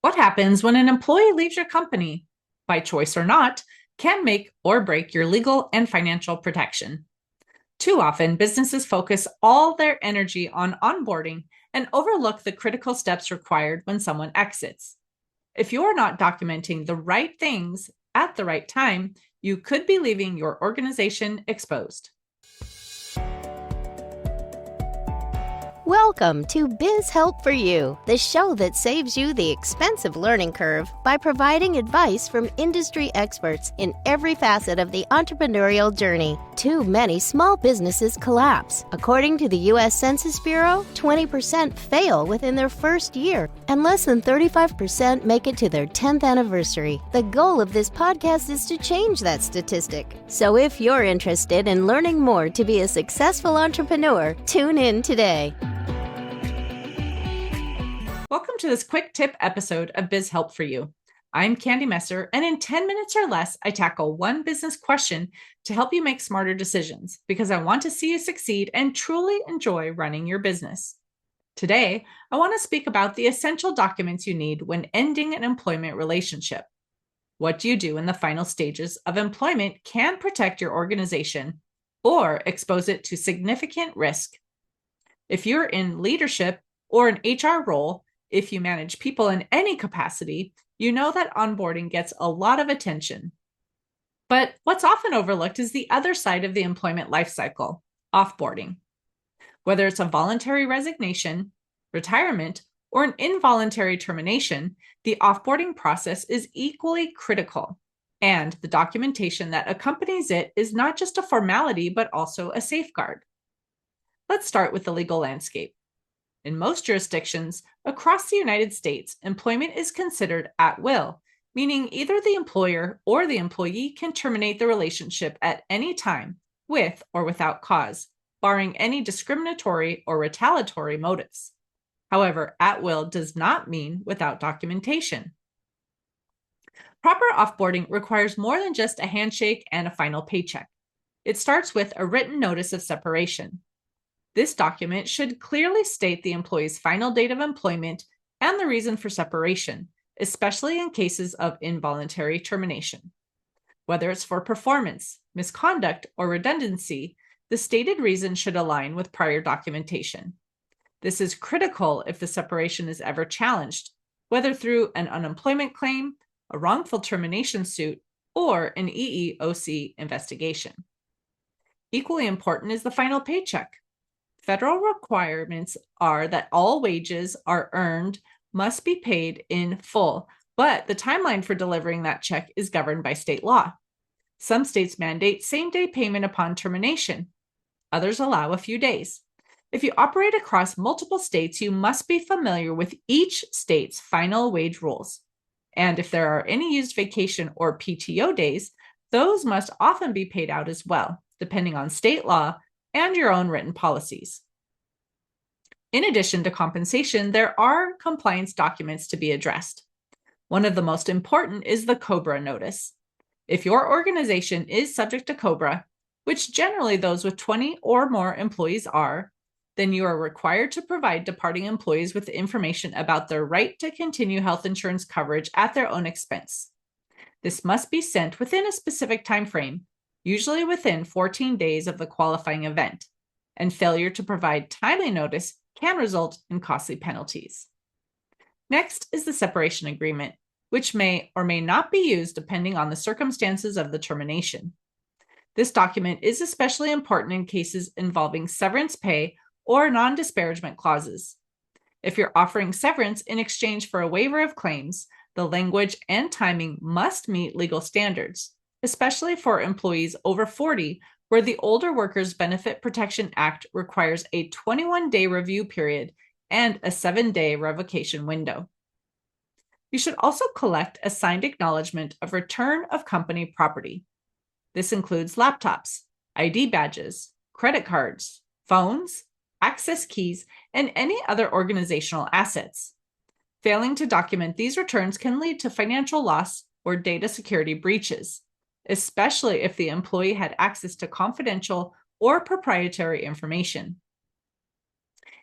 What happens when an employee leaves your company, by choice or not, can make or break your legal and financial protection. Too often, businesses focus all their energy on onboarding and overlook the critical steps required when someone exits. If you are not documenting the right things at the right time, you could be leaving your organization exposed. Welcome to Biz Help for You, the show that saves you the expensive learning curve by providing advice from industry experts in every facet of the entrepreneurial journey. Too many small businesses collapse. According to the U.S. Census Bureau, 20% fail within their first year, and less than 35% make it to their 10th anniversary. The goal of this podcast is to change that statistic. So if you're interested in learning more to be a successful entrepreneur, tune in today. Welcome to this quick tip episode of Biz Help for You. I'm Candy Messer, and in 10 minutes or less, I tackle one business question to help you make smarter decisions because I want to see you succeed and truly enjoy running your business. Today, I want to speak about the essential documents you need when ending an employment relationship. What you do in the final stages of employment can protect your organization or expose it to significant risk. If you're in leadership or an HR role, if you manage people in any capacity, you know that onboarding gets a lot of attention. But what's often overlooked is the other side of the employment lifecycle, offboarding. Whether it's a voluntary resignation, retirement, or an involuntary termination, the offboarding process is equally critical. And the documentation that accompanies it is not just a formality, but also a safeguard. Let's start with the legal landscape. In most jurisdictions across the United States, employment is considered at will, meaning either the employer or the employee can terminate the relationship at any time, with or without cause, barring any discriminatory or retaliatory motives. However, at will does not mean without documentation. Proper offboarding requires more than just a handshake and a final paycheck. It starts with a written notice of separation. This document should clearly state the employee's final date of employment and the reason for separation, especially in cases of involuntary termination. Whether it's for performance, misconduct, or redundancy, the stated reason should align with prior documentation. This is critical if the separation is ever challenged, whether through an unemployment claim, a wrongful termination suit, or an EEOC investigation. Equally important is the final paycheck. Federal requirements are that all wages are earned must be paid in full, but the timeline for delivering that check is governed by state law. Some states mandate same-day payment upon termination. Others allow a few days. If you operate across multiple states, you must be familiar with each state's final wage rules. And if there are any used vacation or PTO days, those must often be paid out as well, depending on state law and your own written policies. In addition to compensation, there are compliance documents to be addressed. One of the most important is the COBRA notice. If your organization is subject to COBRA, which generally those with 20 or more employees are, then you are required to provide departing employees with information about their right to continue health insurance coverage at their own expense. This must be sent within a specific time frame, usually within 14 days of the qualifying event, and failure to provide timely notice can result in costly penalties. Next is the separation agreement, which may or may not be used depending on the circumstances of the termination. This document is especially important in cases involving severance pay or non-disparagement clauses. If you're offering severance in exchange for a waiver of claims, the language and timing must meet legal standards, especially for employees over 40, where the Older Workers Benefit Protection Act requires a 21-day review period and a 7-day revocation window. You should also collect a signed acknowledgement of return of company property. This includes laptops, ID badges, credit cards, phones, access keys, and any other organizational assets. Failing to document these returns can lead to financial loss or data security breaches, especially if the employee had access to confidential or proprietary information.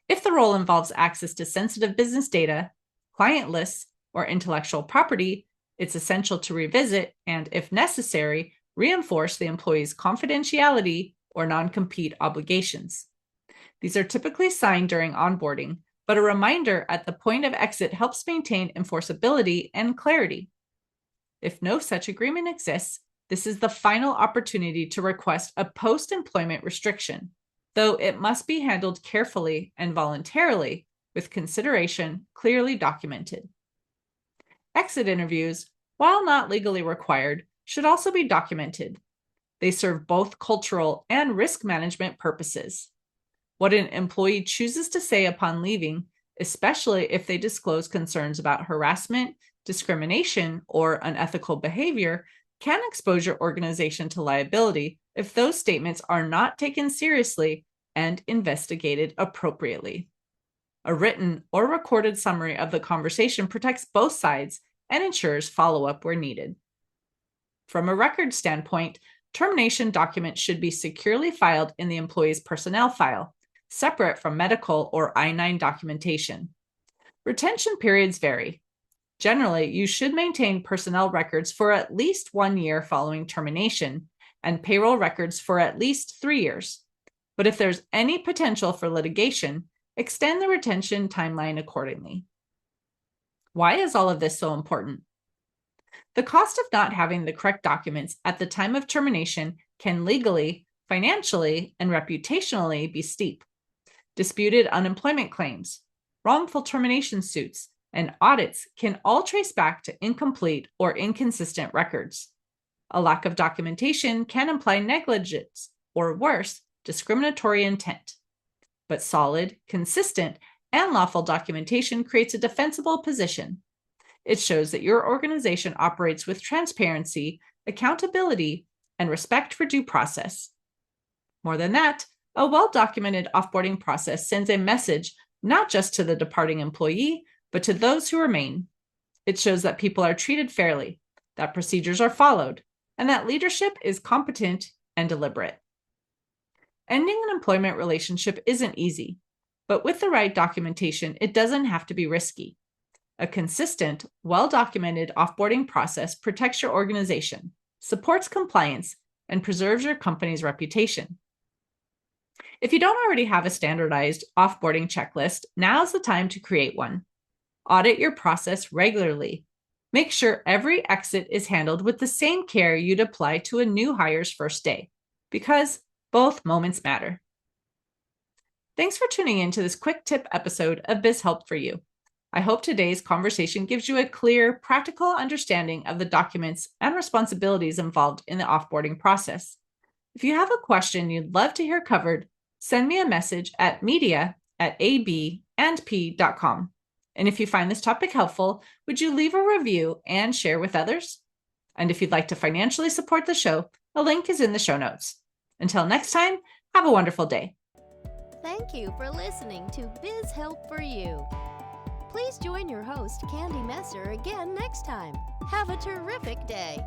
If the role involves access to sensitive business data, client lists, or intellectual property, it's essential to revisit and, if necessary, reinforce the employee's confidentiality or non-compete obligations. These are typically signed during onboarding, but a reminder at the point of exit helps maintain enforceability and clarity. If no such agreement exists, this is the final opportunity to request a post-employment restriction, though it must be handled carefully and voluntarily with consideration clearly documented. Exit interviews, while not legally required, should also be documented. They serve both cultural and risk management purposes. What an employee chooses to say upon leaving, especially if they disclose concerns about harassment, discrimination, or unethical behavior, can expose your organization to liability if those statements are not taken seriously and investigated appropriately. A written or recorded summary of the conversation protects both sides and ensures follow-up where needed. From a record standpoint, termination documents should be securely filed in the employee's personnel file, separate from medical or I-9 documentation. Retention periods vary. Generally, you should maintain personnel records for at least 1 year following termination and payroll records for at least 3 years. But if there's any potential for litigation, extend the retention timeline accordingly. Why is all of this so important? The cost of not having the correct documents at the time of termination can legally, financially, and reputationally be steep. Disputed unemployment claims, wrongful termination suits, and audits can all trace back to incomplete or inconsistent records. A lack of documentation can imply negligence or worse, discriminatory intent. But solid, consistent, and lawful documentation creates a defensible position. It shows that your organization operates with transparency, accountability, and respect for due process. More than that, a well-documented offboarding process sends a message not just to the departing employee, but to those who remain. It shows that people are treated fairly, that procedures are followed, and that leadership is competent and deliberate. Ending an employment relationship isn't easy, but with the right documentation, it doesn't have to be risky. A consistent, well-documented offboarding process protects your organization, supports compliance, and preserves your company's reputation. If you don't already have a standardized offboarding checklist, now's the time to create one. Audit your process regularly. Make sure every exit is handled with the same care you'd apply to a new hire's first day, because both moments matter. Thanks for tuning in to this quick tip episode of Biz Help for You. I hope today's conversation gives you a clear, practical understanding of the documents and responsibilities involved in the offboarding process. If you have a question you'd love to hear covered, send me a message at media@abandp.com. And if you find this topic helpful, would you leave a review and share with others? And if you'd like to financially support the show, a link is in the show notes. Until next time, have a wonderful day. Thank you for listening to Biz Help for You. Please join your host, Candy Messer, again next time. Have a terrific day.